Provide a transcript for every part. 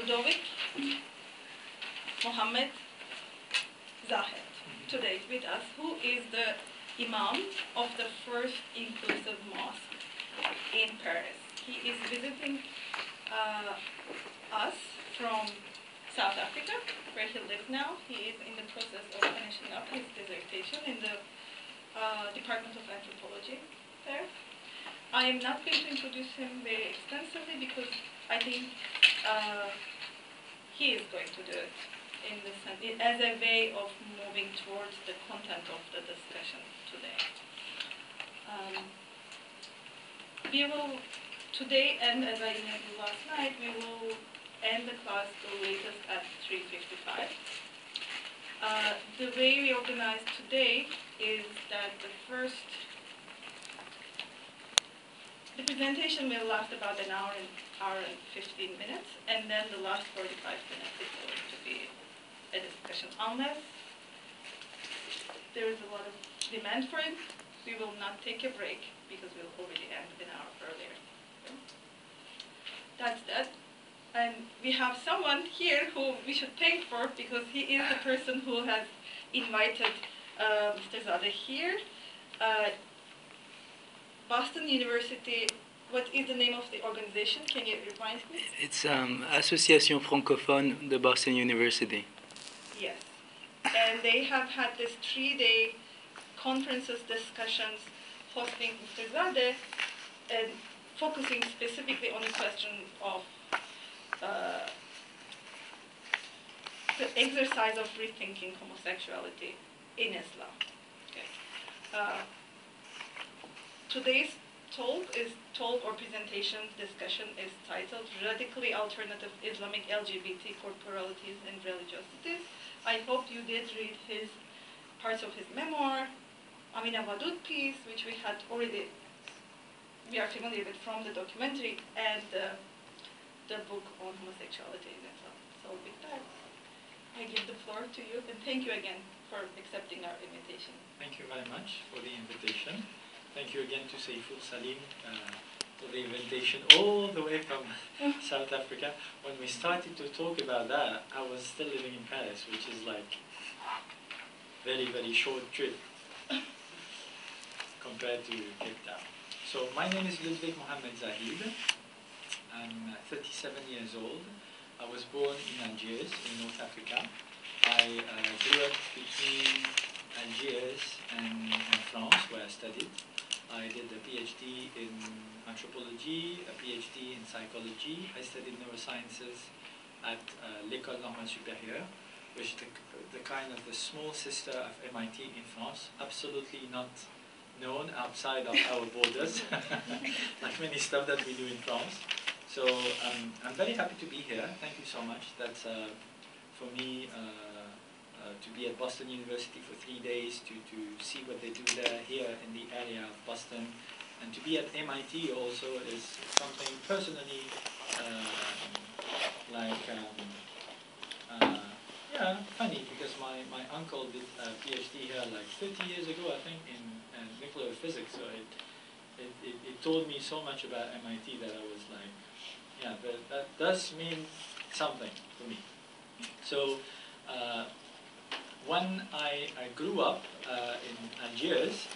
Ludovic-Mohamed Zahed today with us, who is the Imam of the first inclusive mosque in Paris. He is visiting us from South Africa, where he lives now. He is in the process of finishing up his dissertation in the Department of Anthropology there. I am not going to introduce him very extensively because I think he is going to do it in the sense, as a way of moving towards the content of the discussion today. We will today, and as I mentioned last night, we will end the class the latest at 3:55. The way we organized today is that the presentation will last about an hour and 15 minutes, and then the last 45 minutes is going to be a discussion. Unless there is a lot of demand for it, we will not take a break because we'll already end an hour earlier. So that's that. And we have someone here who we should thank for because he is the person who has invited Mr. Zadeh here. Boston University, what is the name of the organization? Can you remind me? It's Association Francophone de Boston University. Yes. And they have had this 3-day conferences, discussions, hosting Mr. Zadeh, and focusing specifically on the question of the exercise of rethinking homosexuality in Islam. Okay. Today's talk or presentation discussion is titled Radically Alternative Islamic LGBT Corporalities and Religiosities. I hope you did read parts of his memoir, Amina Wadud piece, which we are familiar with from the documentary, and the book on homosexuality in Islam. So with that, I give the floor to you, and thank you again for accepting our invitation. Thank you very much for the invitation. Thank you again to Saiful Salim for the invitation all the way from South Africa. When we started to talk about that, I was still living in Paris, which is like very, very short trip compared to Cape Town. So my name is Ludovic-Mohamed Zahed. I'm 37 years old. I was born in Algiers, in North Africa. I grew up between Algiers and France, where I studied. I did a PhD in anthropology, a PhD in psychology. I studied neurosciences at l'École Normale Supérieure, which is the kind of the small sister of MIT in France, absolutely not known outside of our borders, like many stuff that we do in France. So I'm very happy to be here. Thank you so much. That's for me to be at Boston University for 3 days, to see what they do there here in the area of Boston, and to be at MIT also is something personally funny, because my uncle did a PhD here like 30 years ago, I think, in nuclear physics. So it told me so much about MIT that I was like, yeah, that does mean something to me. So when I grew up in Algiers,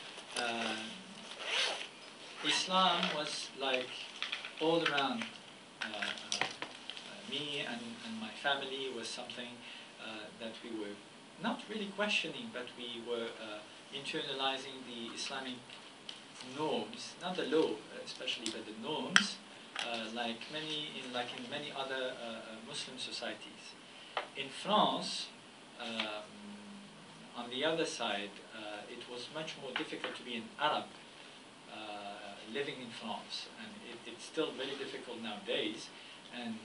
Islam was like all around me and my family. Was something that we were not really questioning, but we were internalizing the Islamic norms, not the law especially, but the norms, like in many other Muslim societies. In France, on the other side, it was much more difficult to be an Arab living in France, and it's still very difficult nowadays. And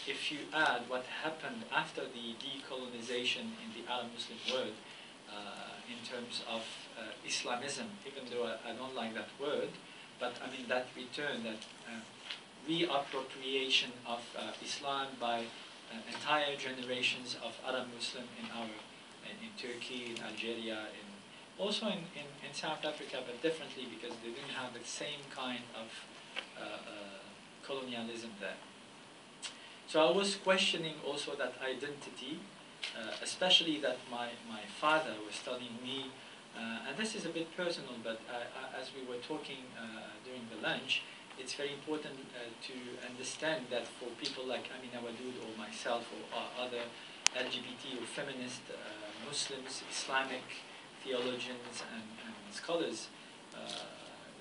if you add what happened after the decolonization in the Arab Muslim world, in terms of Islamism, even though I don't like that word, but I mean that return, that reappropriation of Islam by entire generations of Arab Muslim in Turkey, in Algeria, also in South Africa, but differently because they didn't have the same kind of colonialism there. So I was questioning also that identity, especially that my father was telling me, and this is a bit personal, but as we were talking during the lunch, it's very important to understand that for people like Amina Wadoud or myself or other LGBT or feminist Muslims, Islamic theologians and scholars,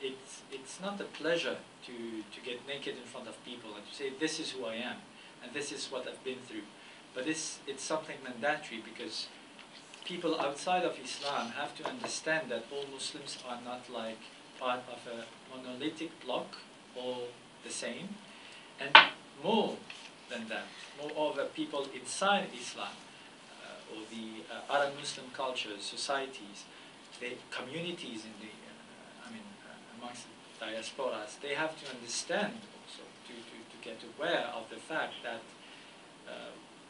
it's not a pleasure to get naked in front of people and to say, this is who I am, and this is what I've been through. But it's something mandatory, because people outside of Islam have to understand that all Muslims are not like part of a monolithic block, all the same. And more than that, moreover, people inside Islam, or the Arab Muslim cultures, societies, the communities in the, amongst the diasporas, they have to understand also, to get aware of the fact that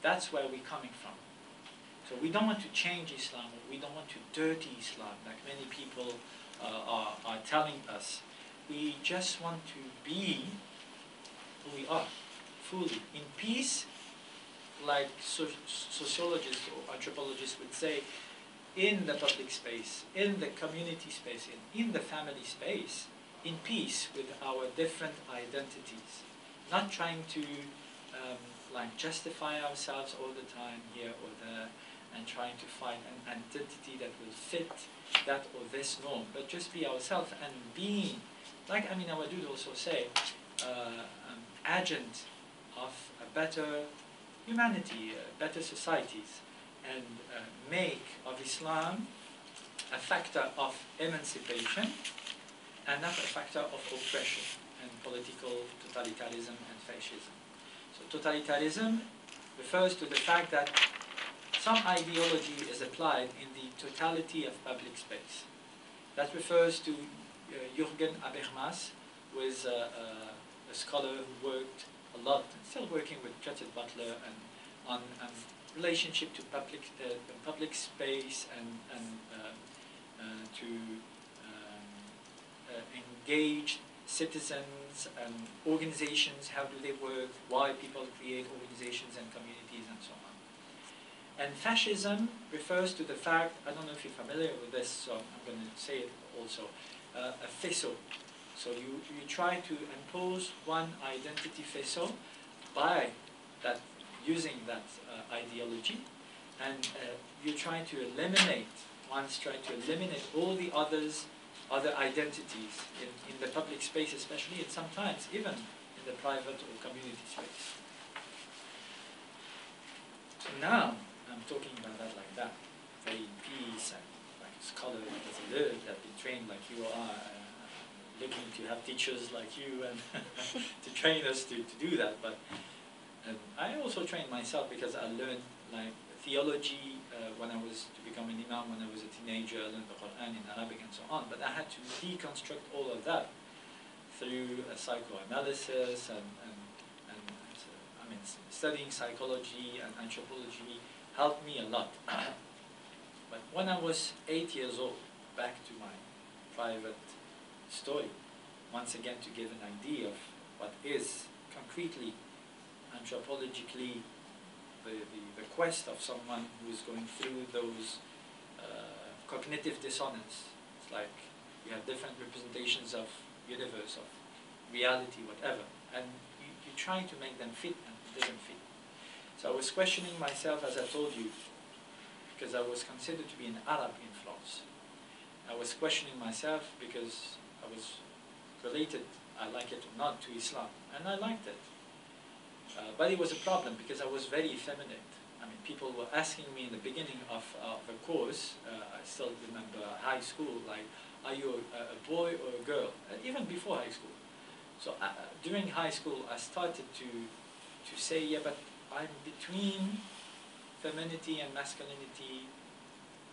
that's where we're coming from. So we don't want to change Islam, or we don't want to dirty Islam, like many people are telling us. We just want to be who we are, fully, in peace, like sociologists or anthropologists would say, in the public space, in the community space, in the family space, in peace with our different identities, not trying to like justify ourselves all the time here or there, and trying to find an identity that will fit that or this norm, but just be ourselves and being, like Amina Wadoud also say, agent of a better humanity, better societies, and make of Islam a factor of emancipation and not a factor of oppression and political totalitarianism and fascism. So totalitarianism refers to the fact that some ideology is applied in the totality of public space. That refers to Jürgen Habermas, who is a scholar who worked a lot, and still working with Judith Butler, and on relationship to public space and to engage citizens and organizations. How do they work? Why people create organizations and communities and so on. And fascism refers to the fact, I don't know if you're familiar with this, so I'm going to say it also, a faisceau. So you try to impose one identity faisceau by that, using that ideology, and you try to eliminate, one's trying to eliminate all the other identities in the public space especially, and sometimes even in the private or community space. So now, I'm talking about that like that, very in peace, and like a scholar as a learned, have been trained like you are, looking to have teachers like you and to train us to do that. But I also trained myself, because I learned like theology when I was to become an imam when I was a teenager. I learned the Quran in Arabic and so on. But I had to deconstruct all of that through psychoanalysis and studying psychology and anthropology helped me a lot. But when I was 8 years old, back to my private story, once again to give an idea of what is concretely, anthropologically, the quest of someone who is going through those cognitive dissonance. It's like you have different representations of universe, of reality, whatever, and you try to make them fit, and it doesn't fit. So I was questioning myself, as I told you, because I was considered to be an Arab influence. I was questioning myself because I was related, I like it or not, to Islam, and I liked it. But it was a problem because I was very effeminate. I mean, people were asking me in the beginning of the course, I still remember high school, like, are you a boy or a girl? Even before high school. So during high school, I started to say, yeah, but I'm between femininity and masculinity.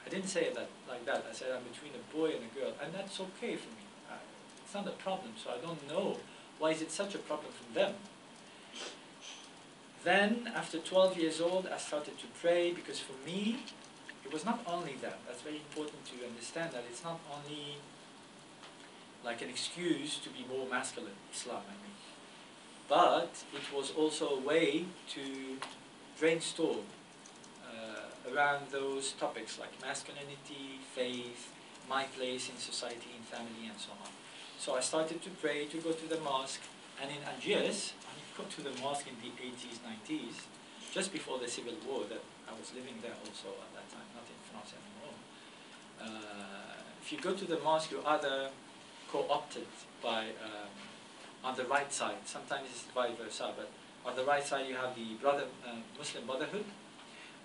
I didn't say that like that. I said I'm between a boy and a girl, and that's okay for me. It's not a problem, so I don't know why is it such a problem for them. Then, after 12 years old, I started to pray, because for me, it was not only that. That's very important to understand, that it's not only like an excuse to be more masculine, Islam, I mean. but it was also a way to brainstorm around those topics like masculinity, faith, my place in society, in family, and so on. So I started to pray, to go to the mosque, and in Algiers, I go to the mosque in the 80s, 90s, just before the Civil War, that I was living there also at that time, not in France anymore. If you go to the mosque, you're either co-opted by, on the right side, sometimes it's vice versa, but on the right side you have the Muslim Brotherhood,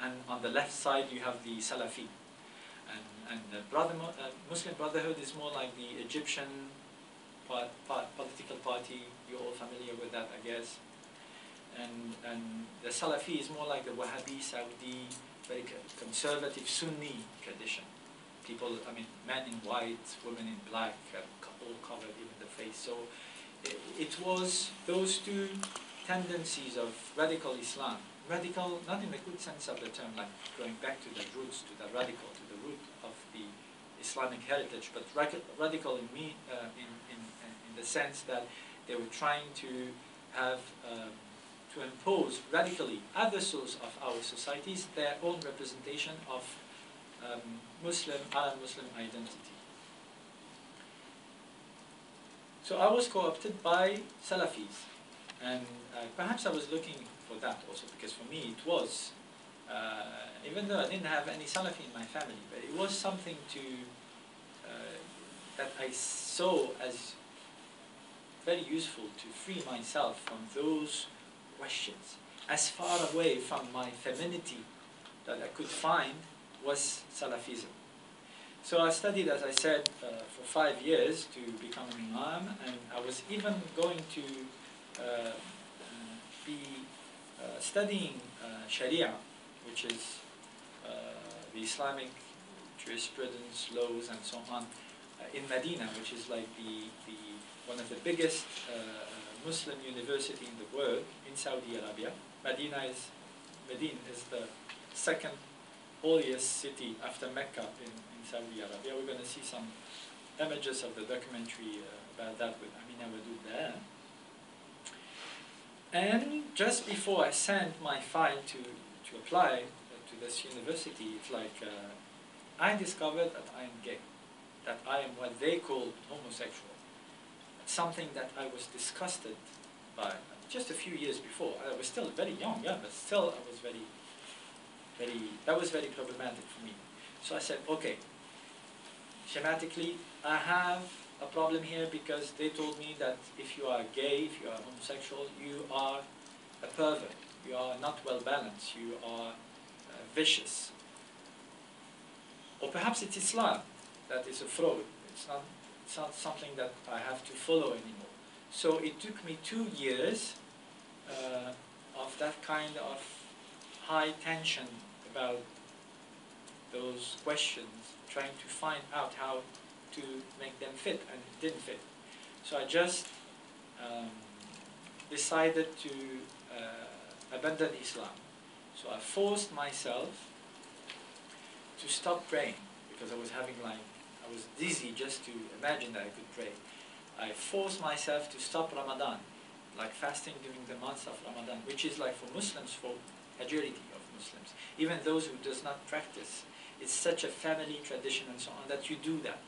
and on the left side you have the Salafi. And the Muslim Brotherhood is more like the Egyptian political party. You're all familiar with that, I guess. And the Salafi is more like the Wahhabi, Saudi, very conservative Sunni tradition. People, I mean, men in white, women in black, all covered, even the face. So it was those two tendencies of radical Islam. Radical, not in the good sense of the term, like going back to the roots, to the radical, to the root of the Islamic heritage, but radical in the sense that they were trying to have, to impose radically other sources of our societies, their own representation of Arab Muslim identity. So I was co-opted by Salafis, and perhaps I was looking for that also, because for me it was, even though I didn't have any Salafi in my family, but it was something to that I saw as very useful to free myself from those questions. As far away from my femininity that I could find was Salafism. So I studied, as I said, for 5 years to become an imam, and I was even going to be studying Sharia, which is the Islamic jurisprudence, laws, and so on, in Medina, which is like one of the biggest Muslim university in the world in Saudi Arabia. Medina is the second holiest city after Mecca in Saudi Arabia. We're going to see some images of the documentary about that with Amina Wadoud there. And just before I sent my file to apply to this university, it's like I discovered that I am gay, that I am what they call homosexual. Something that I was disgusted by just a few years before. I was still very young, yeah, but still I was that was very problematic for me. So I said, okay, schematically, I have a problem here because they told me that if you are gay, if you are homosexual, you are a pervert, you are not well balanced, you are vicious. Or perhaps it's Islam that is a fraud. It's not something that I have to follow anymore. So it took me 2 years of that kind of high tension about those questions, trying to find out how to make them fit, and it didn't fit. So I just decided to abandon Islam. So I forced myself to stop praying, because I was dizzy just to imagine that I could pray. I forced myself to stop Ramadan, like fasting during the month of Ramadan, which is like for Muslims, for majority of Muslims, even those who does not practice. It's such a family tradition and so on that you do that.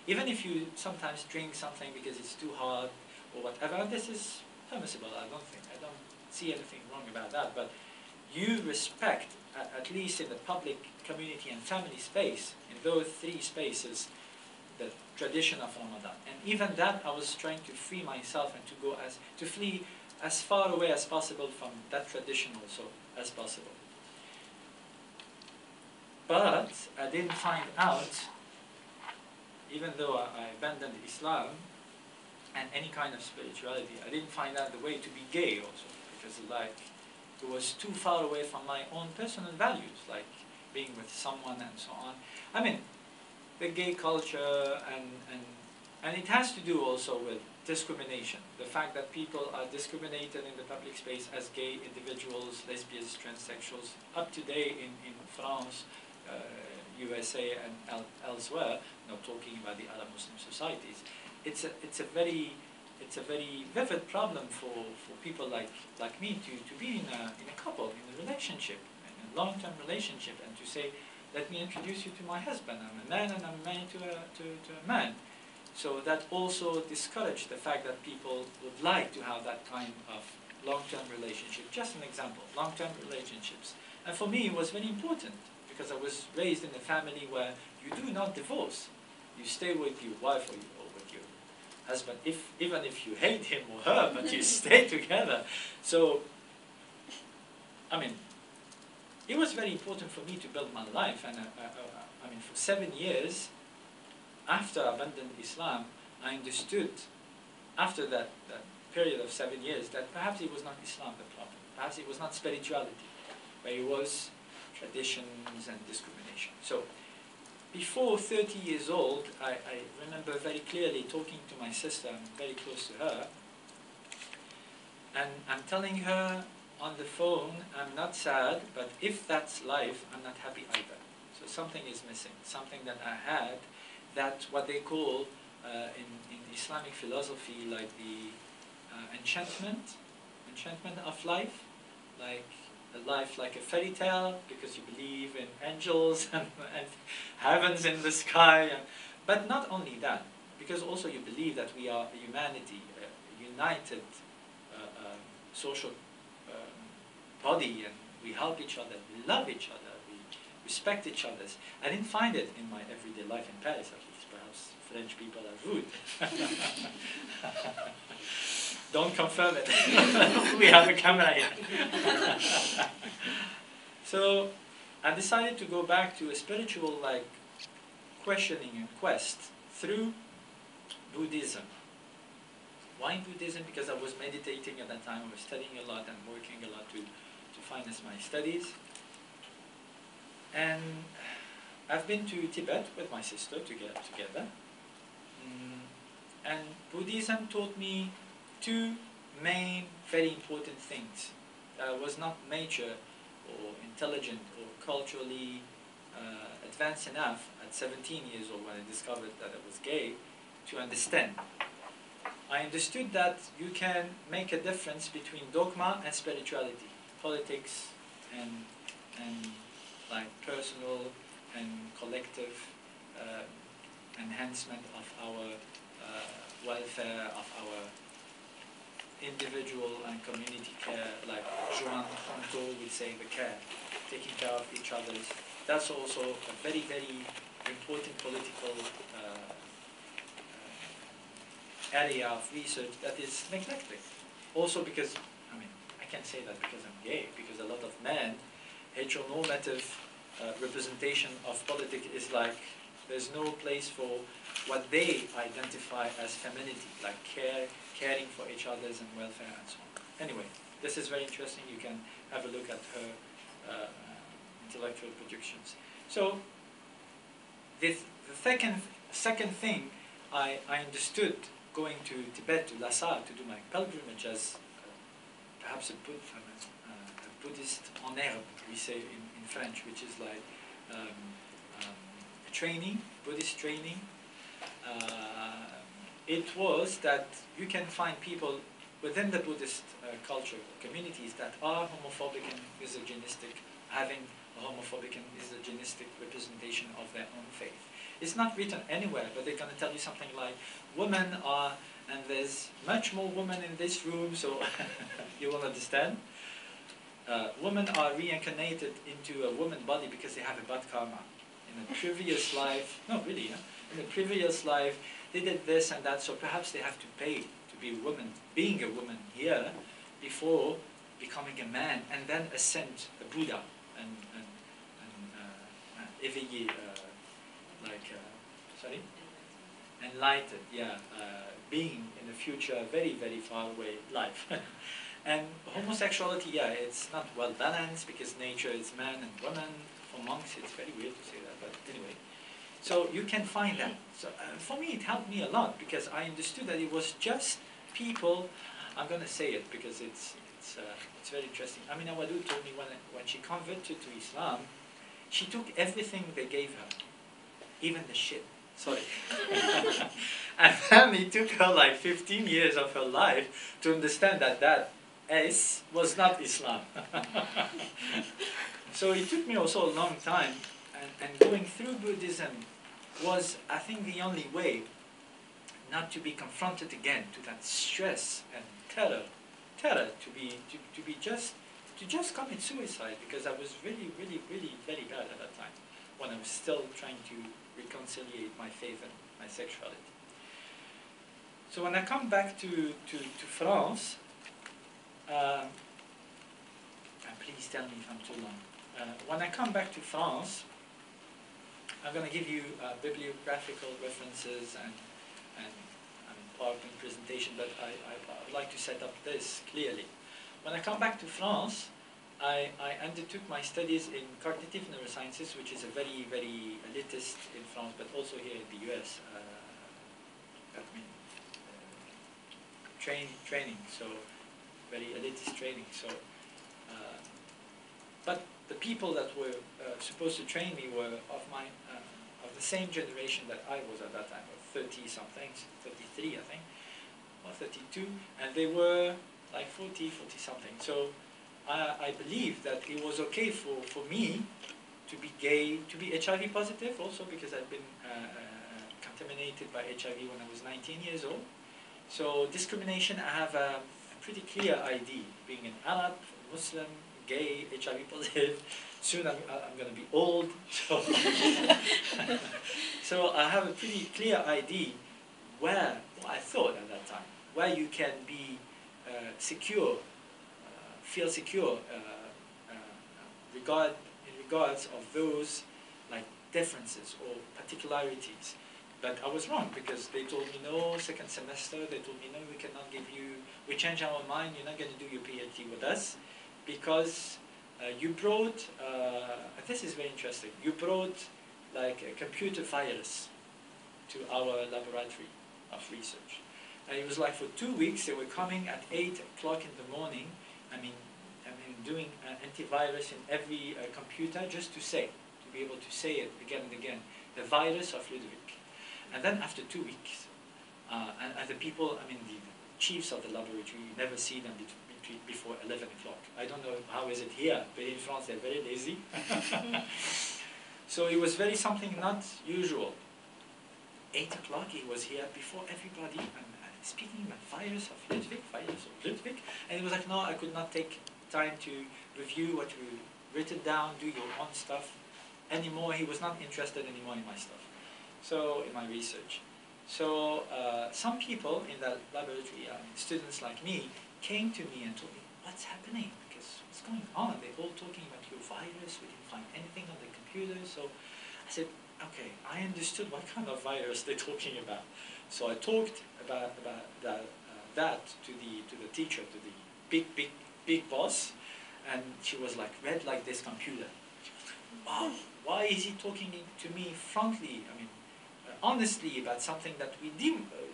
Even if you sometimes drink something because it's too hard or whatever, this is permissible. I don't see anything wrong about that. But you respect, at least in the public community and family space, in those 3 spaces, the tradition of Ramadan. And even that, I was trying to free myself and to flee as far away as possible from that tradition also as possible. But I didn't find out, even though I abandoned Islam and any kind of spirituality, I didn't find out the way to be gay also, because like it was too far away from my own personal values, like being with someone and so on. I mean, the gay culture and it has to do also with discrimination. The fact that people are discriminated in the public space as gay individuals, lesbians, transsexuals, up to date in France, USA and elsewhere, not talking about the Arab Muslim societies. It's a very it's a very vivid problem for people like me to be in a couple, in a relationship, in a long-term relationship, and to say, let me introduce you to my husband. I'm a man and I'm married to a man. So that also discouraged the fact that people would like to have that kind of long-term relationship. Just an example, long-term relationships. And for me, it was very important because I was raised in a family where you do not divorce. You stay with your wife or with your husband, even if you hate him or her, but you stay together. So, I mean, it was very important for me to build my life. And I mean, for 7 years, after I abandoned Islam, I understood, after that period of 7 years, that perhaps it was not Islam the problem. Perhaps it was not spirituality, but it was traditions and discrimination. So, before 30 years old, I remember very clearly talking to my sister, I'm very close to her, and I'm telling her on the phone, I'm not sad, but if that's life, I'm not happy either. So something is missing, something that I had, that what they call in Islamic philosophy, like the enchantment of life, like a life like a fairy tale, because you believe in angels and heavens in the sky. But not only that, because also you believe that we are a humanity, a united social body, and we help each other, we love each other, we respect each other. I didn't find it in my everyday life in Paris, at least. Perhaps French people are rude. Don't confirm it. We have a camera here. So I decided to go back to a spiritual questioning and quest through Buddhism. Why Buddhism? Because I was meditating at that time, I was studying a lot and working a lot to finance my studies. And I've been to Tibet with my sister together. And Buddhism taught me two main, very important things. I was not mature or intelligent or culturally advanced enough at 17 years old when I discovered that I was gay to understand. I understood that you can make a difference between dogma and spirituality, politics and like personal and collective enhancement of our welfare, of our individual and community care, like Joan Ponto would say, the care, taking care of each other. That's also a very, very important political area of research that is neglected. Also because, I mean, I can't say that because I'm gay, because a lot of men, heteronormative representation of politics is like, there's no place for what they identify as femininity, like caring for each other's and welfare and so on. Anyway, this is very interesting. You can have a look at her intellectual productions. So, the second thing I understood going to Tibet, to Lhasa, to do my pilgrimage as perhaps a Buddhist en herbe, we say in French, which is like training, Buddhist training. It was that you can find people within the Buddhist culture, communities that are homophobic and misogynistic, having a homophobic and misogynistic representation of their own faith. It's not written anywhere, but they're going to tell you something like, women are, and there's much more women in this room, so you will understand. Women are reincarnated into a woman body because they have a bad karma. In a previous life, no really, in a previous life, they did this and that, so perhaps they have to pay to be a woman, being a woman here, before becoming a man, and then ascend a Buddha and éveillé, sorry? Enlightened, yeah, being in the future, very, very far away life. And homosexuality, yeah, it's not well balanced because nature is man and woman. For monks, it's very weird to say that, but anyway. So you can find that. So for me, it helped me a lot because I understood that it was just people. I'm going to say it because it's very interesting. Amina Wadud told me when she converted to Islam, she took everything they gave her, even the shit. Sorry. And then it took her like 15 years of her life to understand that that S was not Islam. So it took me also a long time, and going through Buddhism was, I think, the only way not to be confronted again to that stress and terror to just commit suicide, because I was really very bad at that time, when I was still trying to reconcile my faith and my sexuality. So when I come back to France, and please tell me if I'm too long. When I come back to France, I'm going to give you bibliographical references and PowerPoint presentation, but I would like to set up this clearly. When I come back to France, I undertook my studies in cognitive neurosciences, which is a very elitist in France, but also here in the US. Training, so very elitist training. So, but the people that were supposed to train me were of the same generation that I was at that time, of 30-something, 33 I think, or 32, and they were like 40-something. So I believed that it was okay for me to be gay, to be HIV positive also, because I'd been contaminated by HIV when I was 19 years old. So discrimination, I have a pretty clear ID, being an Arab, Muslim, gay, HIV positive. Soon I'm going to be old, so, so I have a pretty clear ID where, well, I thought at that time, where you can be secure, feel secure in regards of those like differences or particularities. But I was wrong, because they told me no, second semester, they told me no, we cannot give you, we changed our mind, you're not going to do your PhD with us, because you brought, this is very interesting, you brought like a computer virus to our laboratory of research. And it was like for 2 weeks, they were coming at 8 o'clock in the morning, I mean doing antivirus in every computer, just to be able to say it again and again, the virus of Ludovic. And then after 2 weeks, and the people, I mean the chiefs of the laboratory, you never see them before 11 o'clock. I don't know how is it here, but in France they're very lazy. So it was very something not usual. 8 o'clock, he was here before everybody, and speaking about virus of Ludwig, and he was like, no, I could not take time to review what you written down, do your own stuff anymore. He was not interested anymore in my stuff. So, in my research. So, some people in that laboratory, students like me, came to me and told me, what's happening? Because what's going on? They're all talking about your virus, we didn't find anything on the computer. So, I said, okay, I understood what kind of virus they're talking about. So I talked about that to the teacher, to the big boss, and she was like, read like this computer. Wow, why is he talking to me frankly, I mean, honestly about something that we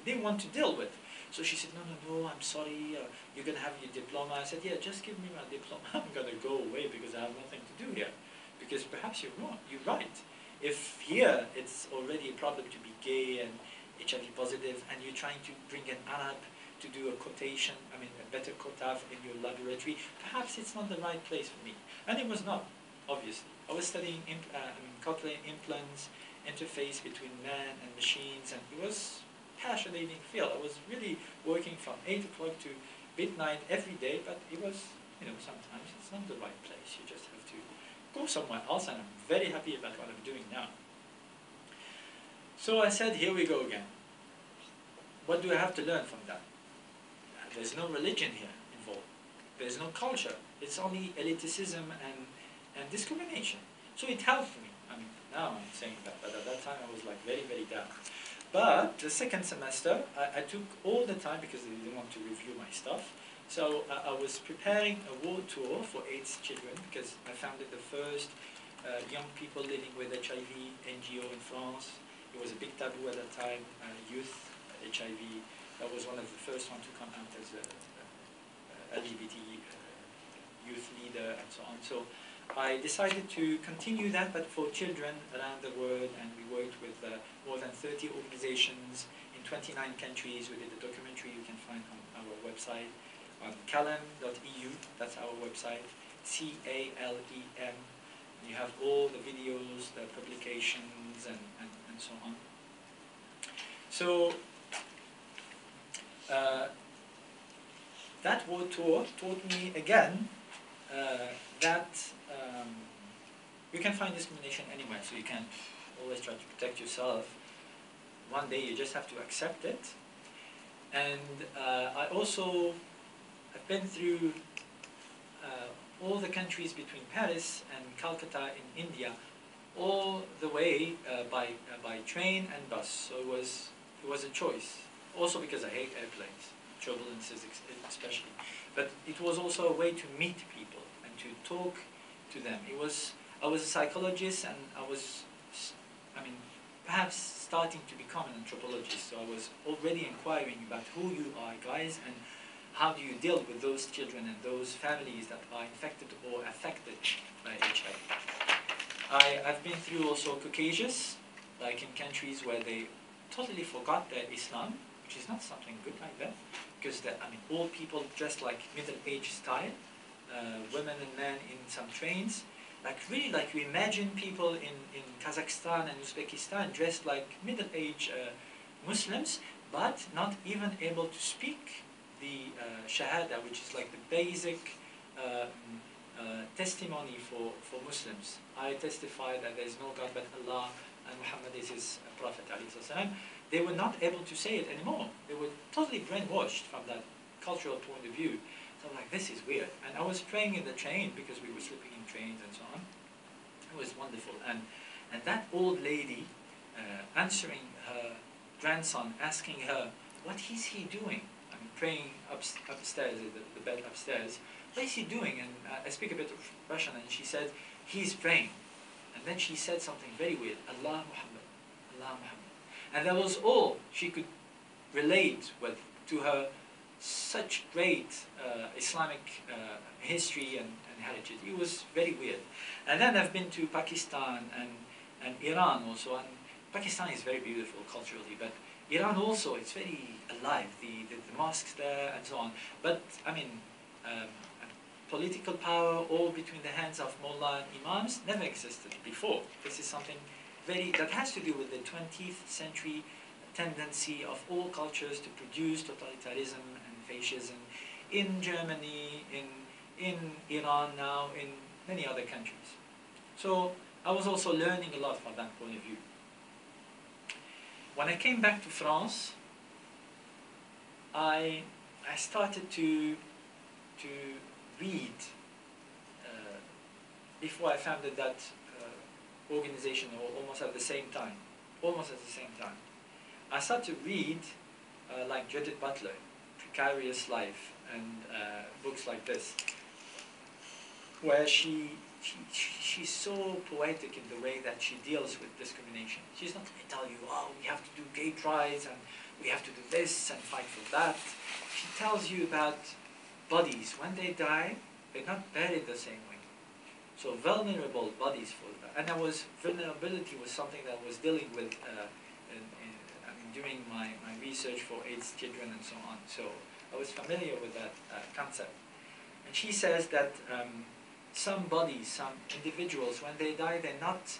didn't want to deal with? So she said, no, I'm sorry, you're going to have your diploma. I said, yeah, just give me my diploma. I'm going to go away because I have nothing to do here. Because perhaps you're wrong, you're right. If here it's already a problem to be gay and HIV positive, and you're trying to bring an Arab to do a quotation, I mean a better quota in your laboratory, perhaps it's not the right place for me. And it was not, obviously. I was studying cochlear implants, interface between man and machines, and it was passionating field. I was really working from 8 o'clock to midnight every day, but it was, sometimes it's not the right place. You just have to go somewhere else, and I'm very happy about what I'm doing now. So I said, here we go again. What do I have to learn from that? There's no religion here involved. There's no culture. It's only elitism and discrimination. So it helped me. I mean, now I'm saying that, but at that time I was like very, very down. But the second semester, I took all the time because they didn't want to review my stuff. So I was preparing a world tour for AIDS children, because I founded the first young people living with HIV NGO in France. It was a big taboo at that time, youth HIV. I was one of the first ones to come out as a LGBT youth leader and so on. So I decided to continue that, but for children around the world, and we worked with more than 30 organizations in 29 countries. We did a documentary you can find on our website, on calem.eu, that's our website, CALEM. You have all the videos, the publications, and so on. So, that world tour taught me again that you can find discrimination anywhere, so you can't always try to protect yourself. One day you just have to accept it. And I also have been through all the countries between Paris and Calcutta in India, all the way by train and bus. So it was a choice. Also because I hate airplanes, turbulences especially. But it was also a way to meet people and to talk to them. I was a psychologist, and perhaps starting to become an anthropologist. So I was already inquiring about who you are, guys, and how do you deal with those children and those families that are infected or affected by HIV. I've been through also Caucasus, like in countries where they totally forgot their Islam, which is not something good like that, because all people dressed like Middle-Age style, women and men in some trains, like really like you imagine people in Kazakhstan and Uzbekistan dressed like Middle-Age Muslims, but not even able to speak the Shahada, which is like the basic testimony for Muslims. I testify that there is no God but Allah, and Muhammad is his Prophet. They were not able to say it anymore. They were totally brainwashed from that cultural point of view. So I'm like, this is weird. And I was praying in the train because we were sleeping in trains and so on. It was wonderful. And that old lady answering her grandson, asking her, what is he doing? I'm praying upstairs, the bed upstairs. What is he doing? And I speak a bit of Russian, and she said, he's praying. And then she said something very weird, Allah Muhammad, Allah Muhammad. And that was all she could relate with to her such great Islamic history and heritage. It was very weird. And then I've been to Pakistan and Iran also. And Pakistan is very beautiful culturally, but Iran also, it's very alive, the mosques there and so on. But political power all between the hands of mullah and imams never existed before. This is something that has to do with the 20th century tendency of all cultures to produce totalitarianism and fascism in Germany, in Iran now, in many other countries. So I was also learning a lot from that point of view. When I came back to France, I started to read before I founded that organization, almost at the same time. I started to read like Judith Butler, Precarious Life, and books like this, where she's so poetic in the way that she deals with discrimination. She's not going to tell you, oh, we have to do gay prides and we have to do this and fight for that. She tells you about bodies. When they die, they're not buried the same way. So vulnerable bodies for that. And vulnerability was something that I was dealing with during my research for AIDS children and so on. So I was familiar with that concept. And she says that some bodies, some individuals, when they die, they're not,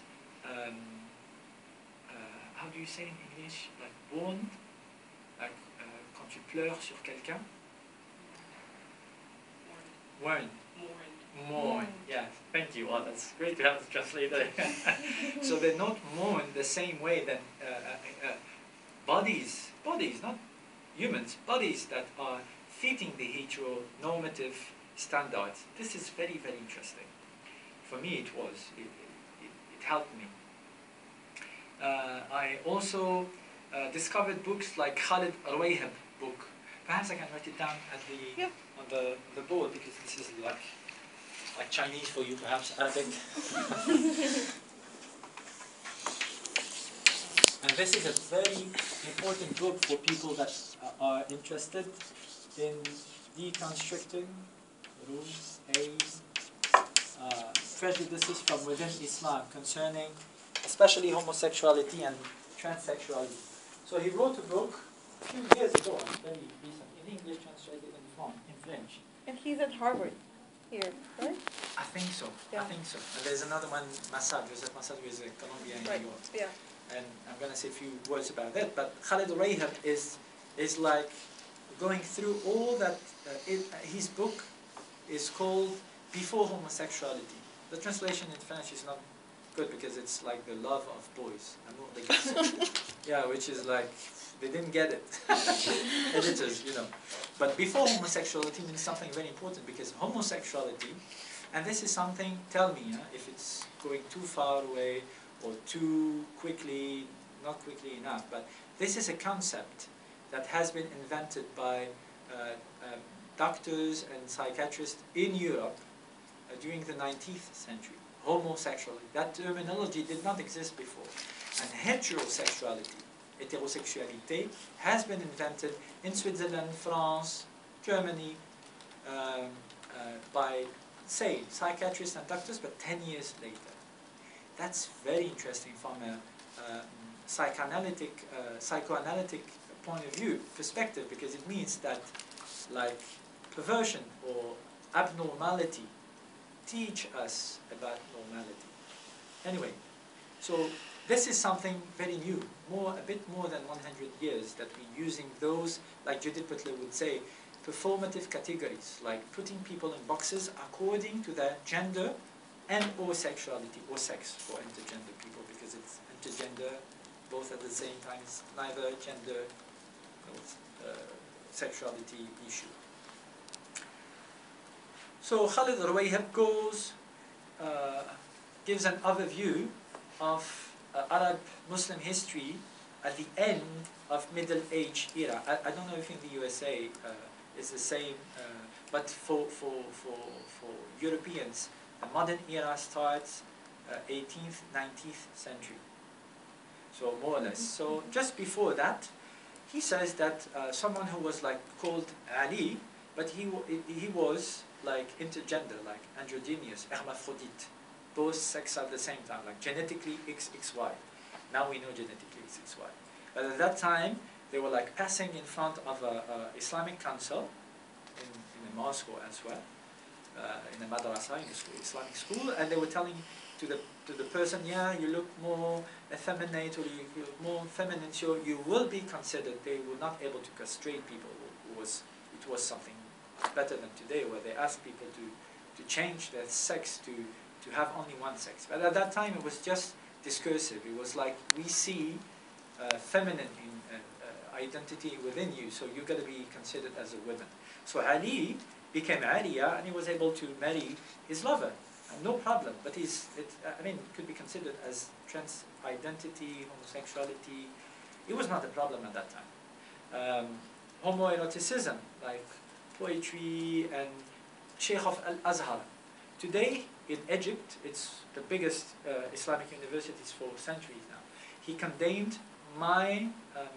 how do you say in English, like born, like quand tu pleures sur quelqu'un? Mourn. Yeah, thank you. Oh, that's great to have a translator. So they're not mourned the same way that bodies, not humans, bodies that are fitting the heteronormative standards. This is very, very interesting. For me, it helped me. I also discovered books like Khalid Rouayhab book. Perhaps I can write it down at on the board, because this is like Chinese for you, perhaps Arabic. And this is a very important book for people that are interested in deconstructing rules, AIDS, prejudices from within Islam concerning especially homosexuality and transsexuality. So he wrote a book a few years ago, very recent, in English translated in French. And he's at Harvard here, right? I think so. Yeah. I think so. And there's another one, Joseph Massad, who is a Colombian in Right. New York. Yeah. And I'm going to say a few words about that. But Khalid Rayhab is like going through all that. His book is called Before Homosexuality. The translation in French is not good because it's like the love of boys. Amour des garçons. Yeah, which is like, they didn't get it. Editors, you know. But before homosexuality means something very important, because homosexuality, and this is something, tell me if it's going too far away or too quickly, not quickly enough, but this is a concept that has been invented by doctors and psychiatrists in Europe during the 19th century. Homosexuality, that terminology did not exist before. And heterosexuality, heterosexualité, has been invented in Switzerland, France, Germany, by, say, psychiatrists and doctors, but 10 years later. That's very interesting from a psychoanalytic point of view, perspective, because it means that, like, perversion or abnormality teach us about normality. Anyway, so this is something very new, a bit more than 100 years that we're using those, like Judith Butler would say, performative categories, like putting people in boxes according to their gender and or sexuality, or sex for intergender people, because it's intergender both at the same time. It's neither gender nor sexuality issue. So Khalid Rawayhab gives an overview of Arab Muslim history at the end of Middle Age era. I don't know if in the USA it's the same, but for Europeans, the modern era starts 18th, 19th century. So more or less. So just before that, he says that someone who was like called Ali, but he was like intergender, like androgynous, hermaphrodite. Both sex at the same time, like genetically XXY. Now we know genetically XXY. But at that time, they were like passing in front of an Islamic council in a mosque or elsewhere, in a madrasa, in a Islamic school, and they were telling to the person, yeah, you look more effeminate, or you look more feminine, so you will be considered. They were not able to castrate people. It was something better than today, where they ask people to change their sex to have only one sex. But at that time, it was just discursive. It was like, we see feminine identity within you, so you've got to be considered as a woman. So Ali became Aliya, and he was able to marry his lover, no problem. But it could be considered as trans identity, homosexuality. It was not a problem at that time. Homoeroticism, like poetry, and Sheikh of Al-Azhar. Today, in Egypt, it's the biggest Islamic universities for centuries now. He condemned my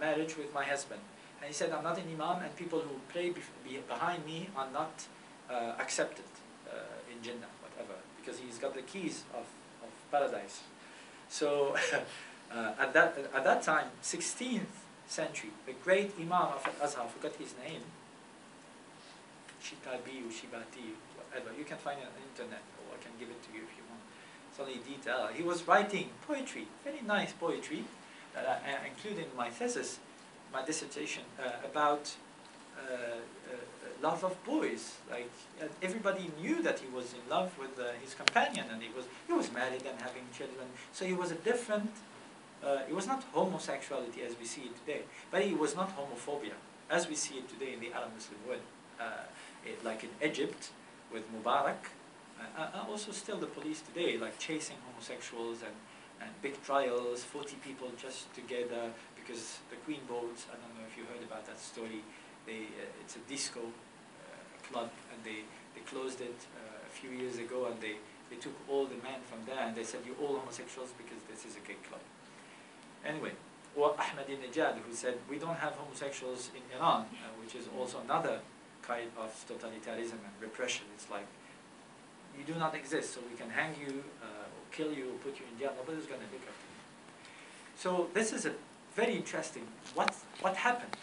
marriage with my husband. And he said, I'm not an imam, and people who pray behind me are not accepted in Jannah, whatever, because he's got the keys of paradise. So at that time, 16th century, the great imam of Al-Azhar, I forgot his name, Shitabi or Shibati, whatever, you can find it on the internet, or I can give it to you if you want. It's only detail. He was writing poetry, very nice poetry, that I included in my thesis, my dissertation, about love of boys. Like, everybody knew that he was in love with his companion, and he was married and having children. So he was a different. It was not homosexuality as we see it today, but it was not homophobia as we see it today in the Arab Muslim world. Like in Egypt with Mubarak, also still the police today, like chasing homosexuals and big trials, 40 people just together because the Queen boats, I don't know if you heard about that story, it's a disco club, and they closed it a few years ago, and they took all the men from there, and they said, you're all homosexuals because this is a gay club. Anyway, or Ahmadinejad, who said, we don't have homosexuals in Iran, which is also another kind of totalitarianism and repression. It's like you do not exist, so we can hang you, or kill you, or put you in jail. Nobody's going to look at you. So this is a very interesting. What happened?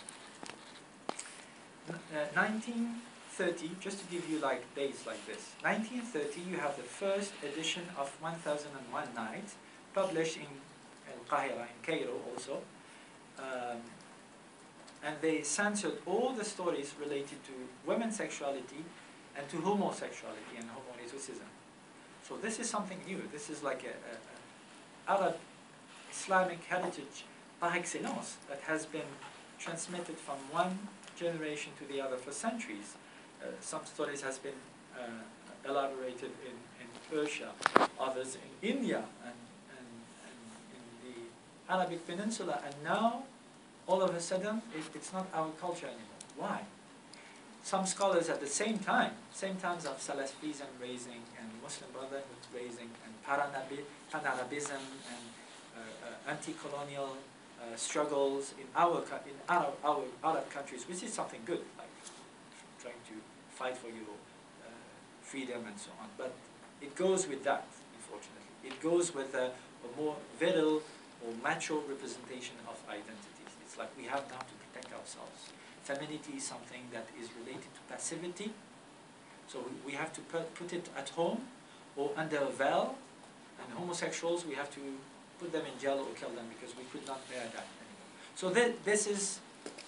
1930, just to give you like dates like this. 1930, you have the first edition of 1001 Nights, published in Al-Qahira, in Cairo also. And they censored all the stories related to women's sexuality and to homosexuality and homoeroticism. So this is something new. This is like a Arab Islamic heritage par excellence that has been transmitted from one generation to the other for centuries. Some stories has been elaborated in Persia, others in India and in the Arabic Peninsula, and now all of a sudden it's not our culture anymore. Why? Some scholars at the same times of Salafism raising and Muslim Brotherhood raising and Pan-Arabism and anti-colonial struggles in our Arab countries, which is something good, like trying to fight for your freedom and so on. But it goes with that, unfortunately. It goes with a more virile or macho representation of identities. It's like we have now to protect ourselves. Femininity is something that is related to passivity, so we have to put it at home or under a veil, and homosexuals, we have to put them in jail or kill them because we could not bear that anymore. So this is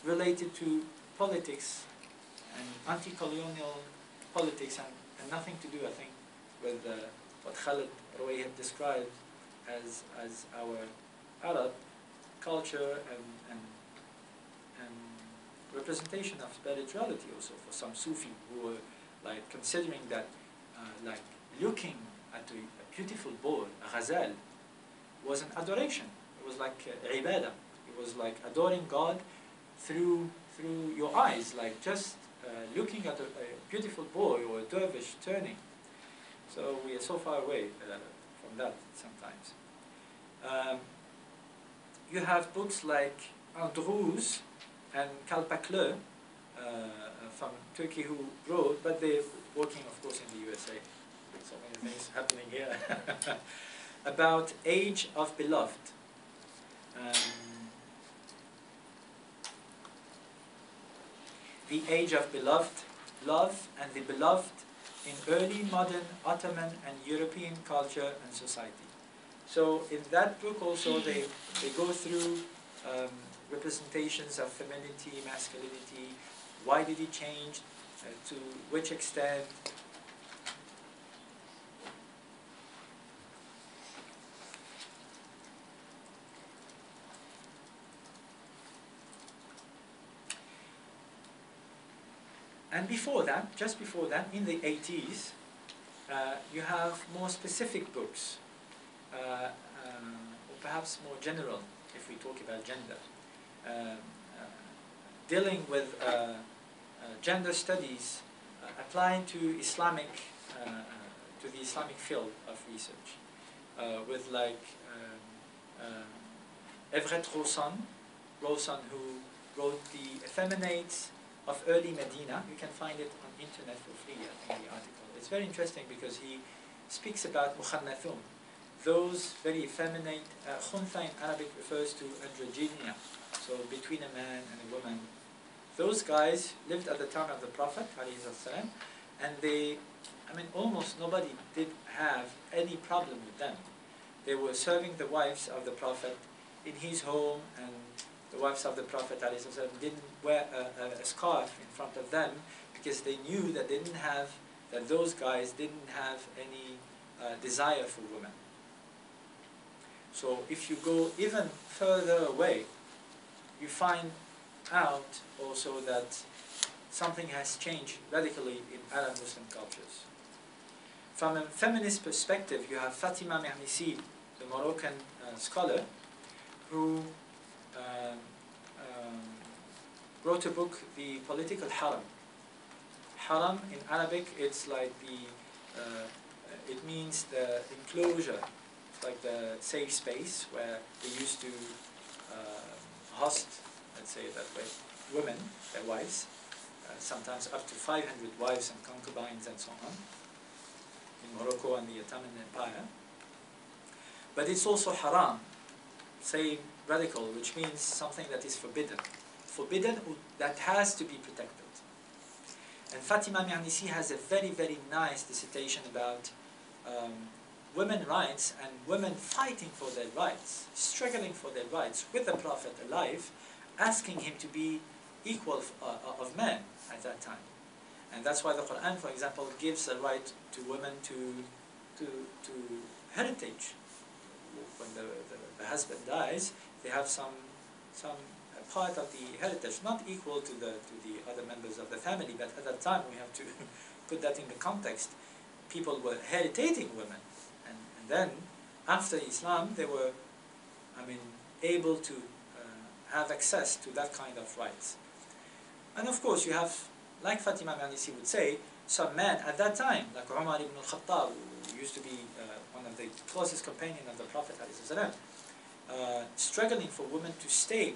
related to politics and anti-colonial politics and nothing to do, I think, with what Khalid Rouay had described as our Arab culture and representation of spirituality also for some Sufi who were like considering that like looking at a beautiful bird, a ghazal, was an adoration. It was like ibadah. It was like adoring God through your eyes, like just looking at a beautiful boy or a dervish turning. So we are so far away from that sometimes. You have books like Androuz and Kalpakle from Turkey who wrote, but they're working, of course, in the USA. So many things happening here. About Age of Beloved. The Age of Beloved, Love and the Beloved in Early Modern Ottoman and European Culture and Society. So in that book also they go through representations of femininity, masculinity, why did it change, to which extent. And before that, just before that, in the 80s, you have more specific books, or perhaps more general, if we talk about gender, dealing with gender studies applying to Islamic, to the Islamic field of research, with like Everett Rawson, who wrote The Effeminates of Early Medina. You can find it on internet for free, I think, the article. It's very interesting because he speaks about mukhannathun, those very effeminate. Khuntha in Arabic refers to androgynia, so between a man and a woman. Those guys lived at the time of the Prophet, ﷺ, and almost nobody did have any problem with them. They were serving the wives of the Prophet in his home, and the wives of the Prophet ﷺ didn't wear a scarf in front of them because they knew that those guys didn't have any desire for women. So if you go even further away, you find out also that something has changed radically in Arab Muslim cultures. From a feminist perspective, you have Fatima Mernissi, the Moroccan scholar, who wrote a book, The Political Haram. Haram in Arabic, it's like it means the enclosure. It's like the safe space where they used to host, let's say it that way, women, their wives, sometimes up to 500 wives and concubines and so on. in Morocco and the Ottoman Empire. But it's also haram, say radical, which means something that is forbidden. Forbidden that has to be protected. And Fatima Mernissi has a very, very nice dissertation about women's rights and women fighting for their rights, struggling for their rights with the Prophet alive, asking him to be equal of men at that time. And that's why the Quran, for example, gives a right to women to heritage. When the husband dies, they have some part of the heritage, not equal to the other members of the family, but at that time we have to put that in the context. People were heritating women, and then after Islam they were, able to have access to that kind of rights. And of course you have, like Fatima Mernissi would say, some men at that time, like Umar ibn al-Khattab, who used to be one of the closest companions of the Prophet ﷺ, struggling for women to stay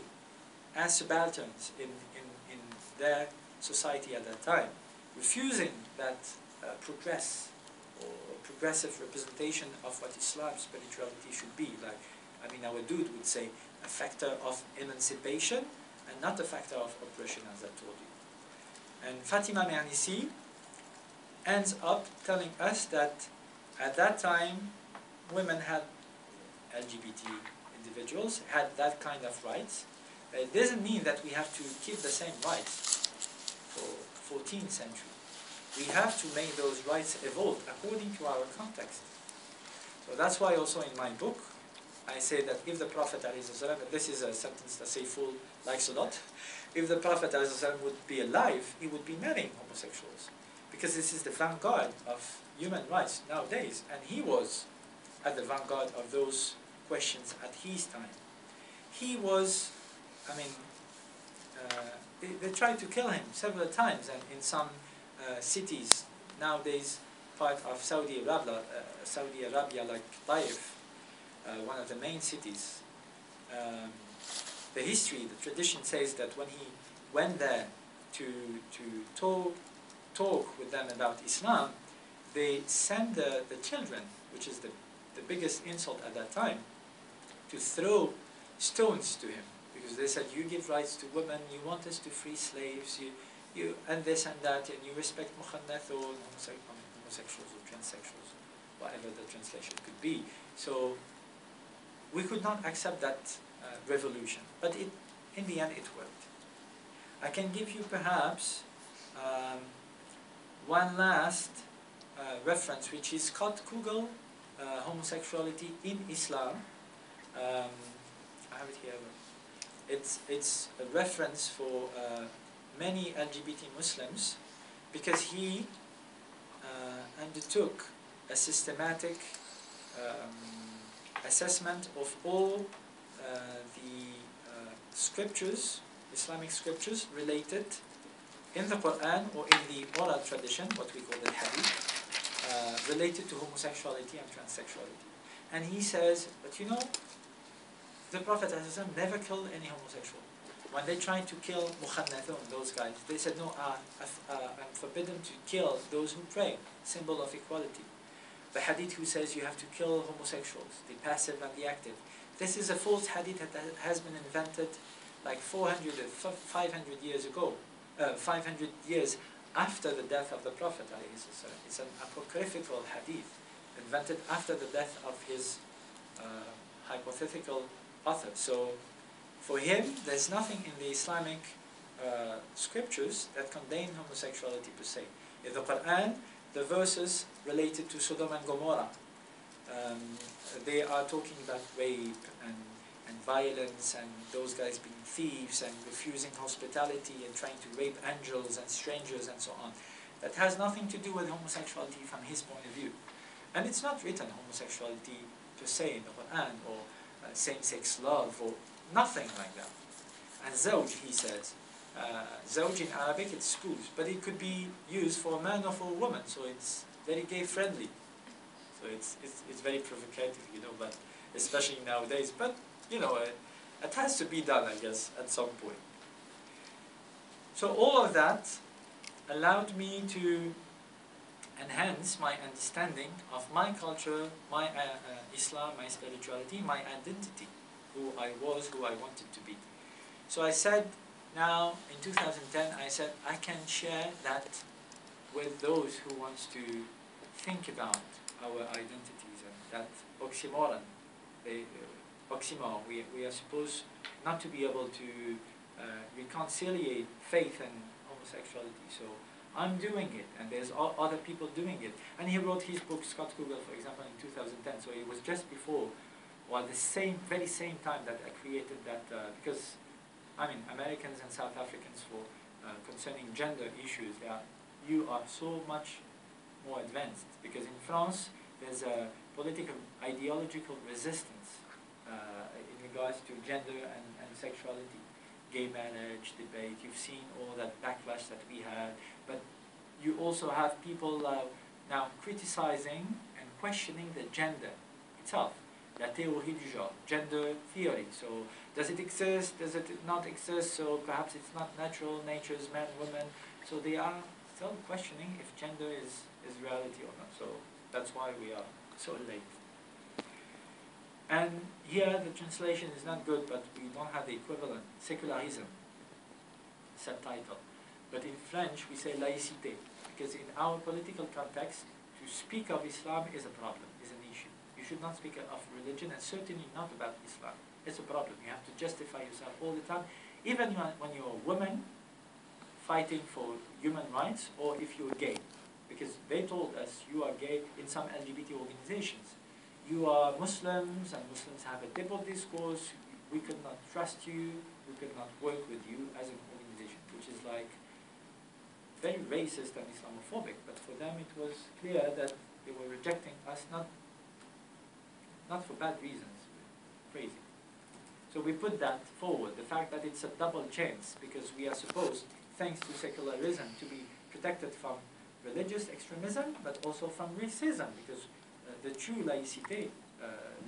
as subalterns in their society at that time, refusing that progressive representation of what Islam's spirituality should be. Like, our dude would say, a factor of emancipation and not a factor of oppression, as I told you. And Fatima Mernissi ends up telling us that at that time, women had, LGBT individuals, had that kind of rights. It doesn't mean that we have to keep the same rights for 14th century. We have to make those rights evolve according to our context. So that's why also in my book, I say that if the Prophet ﷺ, this is a sentence that Saiful likes a lot, if the Prophet ﷺ would be alive, he would be marrying homosexuals. Because this is the vanguard of human rights nowadays. And he was at the vanguard of those questions at his time. He was, they tried to kill him several times, and in some cities nowadays, part of Saudi Arabia, like Taif, one of the main cities. The history, the tradition says that when he went there to talk with them about Islam, they sent the children, which is the biggest insult at that time, to throw stones to him, because they said, you give rights to women, you want us to free slaves, you and this and that, and you respect mukhannathun, homosexuals or transsexuals, whatever the translation could be. So we could not accept that revolution, but in the end it worked. I can give you perhaps one last reference, which is called Google homosexuality in Islam. I have it here. It's a reference for many LGBT Muslims, because he undertook a systematic assessment of all the scriptures, Islamic scriptures related in the Quran or in the oral tradition, what we call the hadith, related to homosexuality and transsexuality. And he says, but you know, the Prophet ﷺ never killed any homosexual. When they tried to kill mukhannathun, those guys, they said, no, I'm forbidden to kill those who pray, symbol of equality. The hadith who says you have to kill homosexuals, the passive and the active. This is a false hadith that has been invented like 400 or 500 years ago, 500 years after the death of the Prophet ﷺ. It's an apocryphal hadith invented after the death of his hypothetical author. So for him, there's nothing in the Islamic scriptures that condemn homosexuality per se. In the Quran, the verses related to Sodom and Gomorrah, they are talking about rape and violence, and those guys being thieves and refusing hospitality and trying to rape angels and strangers and so on. That has nothing to do with homosexuality from his point of view. And it's not written homosexuality per se in the Quran, or same-sex love, or nothing like that. And zawj, he says, zawj in Arabic, it's spouse, but it could be used for a man or for a woman, so it's very gay-friendly. So it's very provocative, you know, but especially nowadays. But, you know, it has to be done, I guess, at some point. So all of that allowed me to, and enhance my understanding of my culture, my Islam, my spirituality, my identity, who I was, who I wanted to be. So I said, now in 2010, I said I can share that with those who wants to think about our identities and that oxymoron. We are supposed not to be able to reconciliate faith and homosexuality. So I'm doing it, and there's other people doing it. And he wrote his book, Scott Kugel, for example, in 2010. So it was just before, or the very same time that I created that, because, I mean, Americans and South Africans for concerning gender issues, you are so much more advanced. Because in France, there's a political, ideological resistance in regards to gender and sexuality. Gay marriage debate, you've seen all that backlash that we had, but you also have people now criticizing and questioning the gender itself, la théorie du genre, gender theory. So does it exist, does it not exist, so perhaps it's not natural, nature's man, woman, so they are still questioning if gender is reality or not, so that's why we are so late. And here the translation is not good, but we don't have the equivalent, sécularisme, subtitle. But in French we say laïcité, because in our political context, to speak of Islam is a problem, is an issue. You should not speak of religion, and certainly not about Islam. It's a problem. You have to justify yourself all the time, even when you're a woman fighting for human rights, or if you're gay. Because they told us you are gay in some LGBT organizations. You are Muslims, and Muslims have a double discourse. We could not trust you. We could not work with you as an organization, which is like very racist and Islamophobic. But for them, it was clear that they were rejecting us, not for bad reasons, crazy. So we put that forward, the fact that it's a double chance, because we are supposed, thanks to secularism, to be protected from religious extremism, but also from racism, because the true laïcité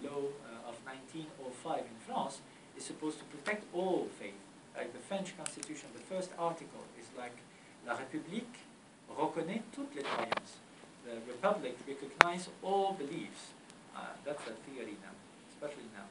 law of 1905 in France is supposed to protect all faith. Like the French Constitution, the first article is like, La République reconnaît toutes les croyances. The Republic recognizes all beliefs. That's a theory now, especially now.